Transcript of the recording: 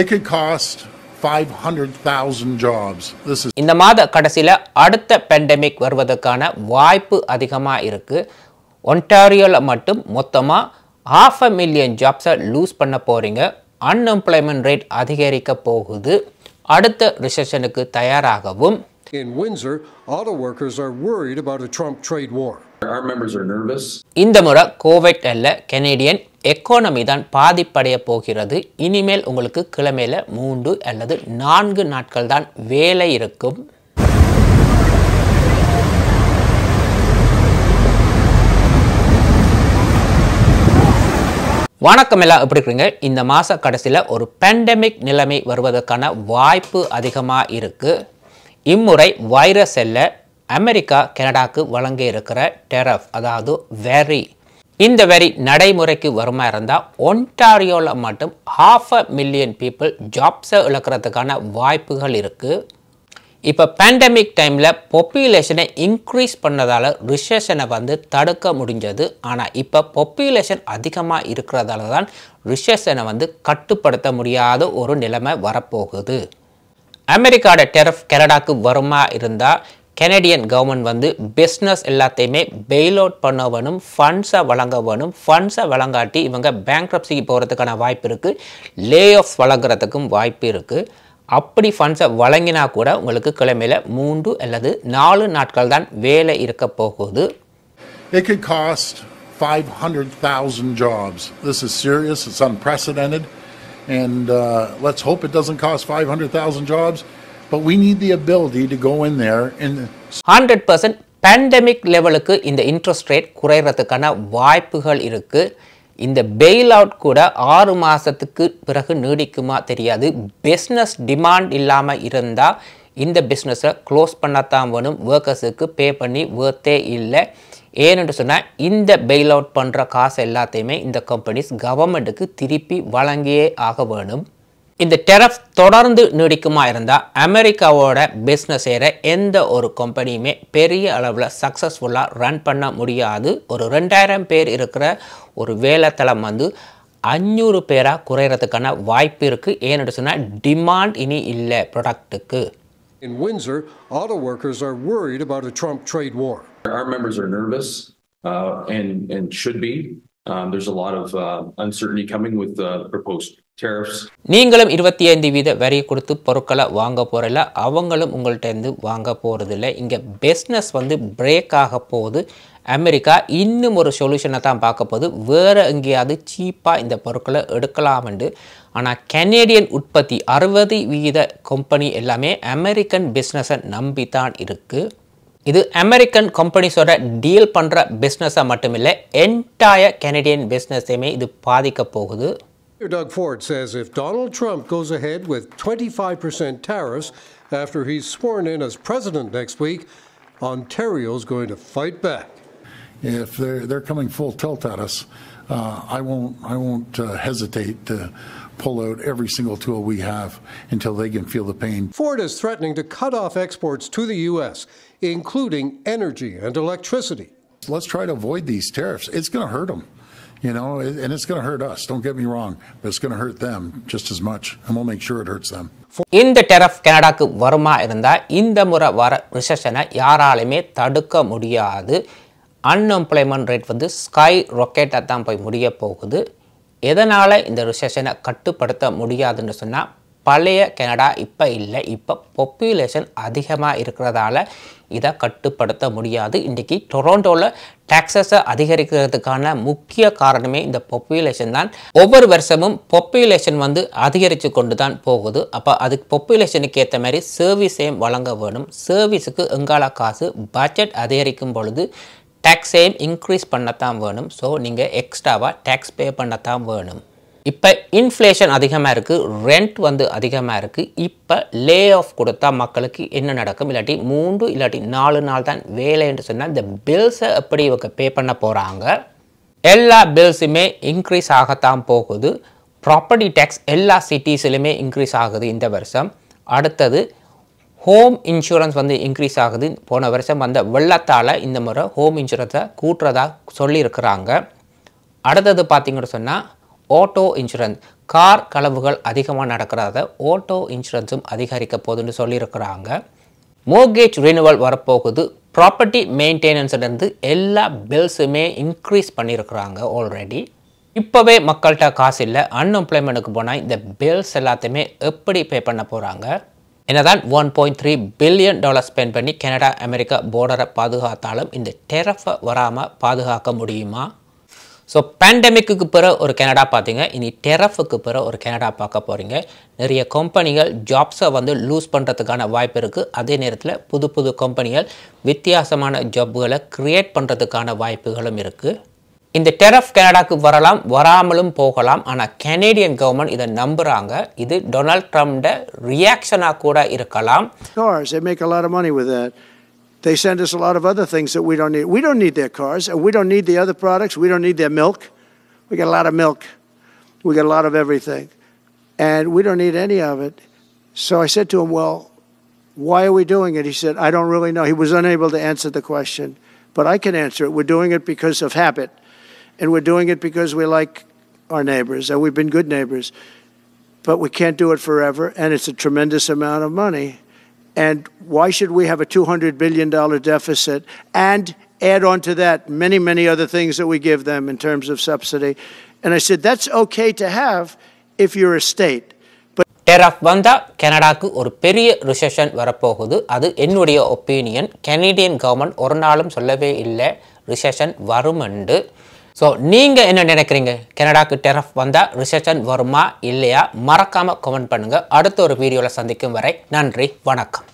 It could cost 500,000 jobs. This is இந்த மாத கடைசில அடுத்த பேண்டமிக் வருவதற்கான வாய்ப்பு அதிகமா இருக்கு. ஒன்டாரியோல மட்டும் மொத்தமா 500,000 ஜாப்ஸை லூஸ் பண்ண போறீங்க. அன்எம்ப்ளாய்மென்ட் ரேட் அதிகரிக்க போகுது. அடுத்த ரிசெஷனுக்கு தயாராகவும். In Windsor, auto workers are worried about a Trump trade war. Our members are nervous. இந்த முறை கோவிட் அல்ல, கனேடியன் எக்கானமி தான் பாதிப்படைய போகிறது. இனிமேல் உங்களுக்கு கிழமையில 3 அல்லது 4 நாட்கள் தான் வேலை இருக்கும். வணக்கம் எல்லாம், எப்படி இருக்கீங்க? இந்த மாச கடைசில ஒரு பேண்டமிக் நிலைமை வருவதற்கான வாய்ப்பு அதிகமா இருக்கு. இம்முறை வைரஸ் அல்ல, அமெரிக்கா கனடாக்கு வழங்க இருக்கிற டெரஃப், அதாவது வெரி. இந்த வெரி நடைமுறைக்கு வருமா இருந்தால் ஒன்டாரியோவில் மட்டும் 500,000 பீப்புள் ஜாப்ஸை இழக்கிறதுக்கான வாய்ப்புகள் இருக்குது. இப்போ பேண்டமிக் டைமில் பாப்புலேஷனை இன்க்ரீஸ் பண்ணதால் ரிசெஷனை தடுக்க முடிஞ்சது. ஆனால் இப்போ பாப்புலேஷன் அதிகமாக இருக்கிறதால தான் ரிசெஷனை கட்டுப்படுத்த முடியாத ஒரு நிலைமை வரப்போகுது. அமெரிக்காவோட டெரஃப் கனடாக்கு வருமா இருந்தால் கனடியன் கவர்மெண்ட் பிஸ்னஸ் எல்லாத்தையுமே பெயில் அவுட் பண்ண வேணும், ஃபண்ட்ஸை வழங்க வேணும். ஃபண்ட்ஸை வழங்காட்டி இவங்க பேங்க்ரப்சிக்கு போகிறதுக்கான வாய்ப்பு இருக்குது, லே ஆஃப் வழங்குறதுக்கும் வாய்ப்பு இருக்குது. அப்படி ஃபண்ட்ஸை வழங்கினா கூட உங்களுக்கு கிழமையில் 3 அல்லது 4 நாட்கள் தான் வேலை இருக்க போகுது. It could cost 500,000 jobs. This is serious. It's unprecedented. And let's hope it doesn't cost 500,000 jobs. But we need the ability to go in there and 100% pandemic லெவலுக்கு இந்த இன்ட்ரெஸ்ட் ரேட் குறைகிறதுக்கான வாய்ப்புகள் இருக்கு. இந்த பெயில் அவுட் கூட 6 மாதத்துக்கு பிறகு நீடிக்குமா தெரியாது. Business demand இல்லாமல் இருந்தால் இந்த பிஸ்னஸை க்ளோஸ் பண்ணத்தான் வேணும். ஒர்க்கர்ஸுக்கு பே பண்ணி வேர்த்தே இல்லை. ஏன்னு சொன்னால் இந்த பெயில் அவுட் பண்ணுற காசு எல்லாத்தையுமே இந்த கம்பெனிஸ் கவர்மெண்ட்டுக்கு திருப்பி வழங்கியே ஆக வேணும். இந்த டெரஃப் தொடர்ந்து நீடிக்குமா இருந்தால் அமெரிக்காவோட பிஸ்னஸ் செய்கிற எந்த ஒரு கம்பெனியுமே பெரிய அளவில் சக்ஸஸ்ஃபுல்லாக ரன் பண்ண முடியாது. ஒரு 2000 பேர் இருக்கிற ஒரு வேலைத்தளம் 500 பேராக குறைகிறதுக்கான வாய்ப்பு இருக்குது. ஏன்னு சொன்னால் டிமாண்ட் இனி இல்லை ப்ராடக்ட்டுக்கு. In Windsor, auto workers are worried about a Trump trade war. Our members are nervous and should be. There's a lot of uncertainty coming with the proposed tariffs. நீங்களும் 25% வரி கொடுத்து பொருட்களை வாங்க போறல, அவங்களும் உங்கள்கிட்ட இருந்து வாங்க போறதில்லை. இங்கே பிஸ்னஸ் பிரேக் ஆக போகுது. அமெரிக்கா இன்னும் ஒரு சொல்யூஷனை தான் பார்க்க போகுது. வேறு எங்கேயாவது சீப்பாக இந்த பொருட்களை எடுக்கலாம்ண்டு. ஆனால் கனேடியன் உற்பத்தி 60% கம்பெனி எல்லாமே அமெரிக்கன் பிஸ்னஸை நம்பி தான் இருக்குது. இது அமெரிக்கன் கம்பெனிஸோட டீல் பண்ணுற பிஸ்னஸை மட்டுமில்லை, என்டையர் கனேடியன் பிஸ்னஸையுமே இது பாதிக்க போகுது. Doug Ford says if Donald Trump goes ahead with 25% tariffs after he's sworn in as president next week, Ontario's going to fight back. if they're coming full tilt at us, I won't hesitate to pull out every single tool we have until they can feel the pain. Ford is threatening to cut off exports to the U.S., including energy and electricity. Let's try to avoid these tariffs. It's going to hurt them, and it's going to hurt us. Don't get me wrong, but it's going to hurt them just as much, and we'll make sure it hurts them. இந்த டெரஃப் கனடாக்கு வருமா இருந்தால் இந்த முறை வர ரிசெஷனை யாராலுமே தடுக்க முடியாது. Unemployment rate sky ராக்கெட்டாக தான் போய் முடிய போகுது. எதனால் இந்த ரிசெஷனை கட்டுப்படுத்த முடியாதுன்னு சொன்னால் பழைய கனடா இப்போ இல்லை. இப்போ பாப்புலேஷன் அதிகமாக இருக்கிறதால இதை கட்டுப்படுத்த முடியாது. இன்றைக்கி டொரண்டோவில் டாக்ஸஸை அதிகரிக்கிறதுக்கான முக்கிய காரணமே இந்த பாப்புலேஷன் தான். ஒவ்வொரு வருஷமும் பாப்புலேஷன் அதிகரித்து கொண்டு தான் போகுது. அப்போ அதுக்கு பாப்புலேஷனுக்கு ஏற்ற மாதிரி சர்வீஸையும் வழங்க வேணும். சர்வீஸுக்கு எங்கால காசு பட்ஜெட் அதிகரிக்கும் பொழுது டேக்ஸையும் இன்க்ரீஸ் பண்ணத்தான் வேணும். ஸோ நீங்கள் எக்ஸ்ட்ராவாக டேக்ஸ் பே பண்ணத்தான் வேணும். இப்போ இன்ஃப்ளேஷன் அதிகமாக இருக்குது, ரெண்ட் அதிகமாக இருக்குது. இப்போ லே ஆஃப் கொடுத்தா மக்களுக்கு என்ன நடக்கும்? இல்லாட்டி 3 இல்லாட்டி 4 நாள் தான் வேலைன்னு சொன்னால் இந்த பில்ஸை எப்படி இவங்க பே பண்ண போகிறாங்க? எல்லா பில்ஸுமே இன்க்ரீஸ் ஆகத்தான் போகுது. ப்ராப்பர்ட்டி டேக்ஸ் எல்லா சிட்டிஸ்லையுமே இன்க்ரீஸ் ஆகுது இந்த வருஷம். அடுத்தது ஹோம் இன்சூரன்ஸ் இன்க்ரீஸ் ஆகுது. போன வருஷம் வெள்ளத்தால் இந்த முறை ஹோம் இன்சூரன்ஸை கூட்டுறதா சொல்லியிருக்கிறாங்க. அடுத்தது பார்த்தீங்கன்னு சொன்னால் ஆட்டோ இன்சூரன்ஸ் கார் களவுகள் அதிகமாக நடக்கிறத ஆட்டோ இன்சூரன்ஸும் அதிகரிக்க போகுதுன்னு சொல்லியிருக்கிறாங்க. மோர்கேஜ் ரினிவல் வரப்போகுது. ப்ராப்பர்ட்டி மெயின்டெனன்ஸ்லேருந்து எல்லா பில்ஸுமே இன்க்ரீஸ் பண்ணியிருக்கிறாங்க ஆல்ரெடி. இப்போவே மக்கள்கிட்ட காசு இல்லை, அன்எம்ப்ளாய்மெண்ட்டுக்கு போனால் இந்த பில்ஸ் எல்லாத்தையுமே எப்படி பே பண்ண போகிறாங்க? என்னதான் $1.3 பில்லியன் ஸ்பெண்ட் பண்ணி கனடா அமெரிக்கா பார்டரை பாதுகாத்தாலும் இந்த டெரஃபை வராமல் பாதுகாக்க முடியுமா? ஸோ பேண்டமிக்கு பிறகு ஒரு கனடா பார்த்தீங்க, இனி டெரஃபுக்கு பிறகு ஒரு கனடா பார்க்க போகிறீங்க. நிறைய கம்பெனிகள் ஜாப்ஸை வந்து லூஸ் பண்ணுறதுக்கான வாய்ப்பு இருக்குது. அதே நேரத்தில் புது புது கம்பெனிகள் வித்தியாசமான ஜாப்புகளை க்ரியேட் பண்ணுறதுக்கான வாய்ப்புகளும் இருக்குது. இந்த டெரஃப் கனடாக்கு வரலாம், வராமலும் போகலாம். ஆனால் கனேடியன் கவர்மெண்ட் இதை நம்புகிறாங்க. இது டொனால்ட் ட்ரம்ப்ட ரியாக்ஷனாக கூட இருக்கலாம். Cars, they make a lot of money with that. They send us a lot of other things that we don't need. We don't need their cars, and we don't need the other products. We don't need their milk. We get a lot of milk. We get a lot of everything. And we don't need any of it. So I said to him, well, why are we doing it? He said, I don't really know. He was unable to answer the question, but I can answer it. We're doing it because of habit. And we're doing it because we like our neighbors, and we've been good neighbors. But we can't do it forever, and it's a tremendous amount of money. And why should we have a $200 billion deficit and add on to that many, many other things that we give them in terms of subsidy? And I said, that's okay to have if you're a state. டெரஃப் வந்தால் கனடாக்கு ஒரு பெரிய recession வரப்போகுது. அது என்னுடைய opinion. Canadian government ஒரு நாளும் சொல்லவே இல்லை ரிசெஷன் வருமெண்டு. ஸோ நீங்கள் என்ன நினைக்கிறீங்க? கனடாக்கு டெரஃப் வந்தால் ரிசெஷன் வருமா இல்லையா? மறக்காமல் கமெண்ட் பண்ணுங்கள். அடுத்த ஒரு வீடியோவில் சந்திக்கும் வரை நன்றி, வணக்கம்.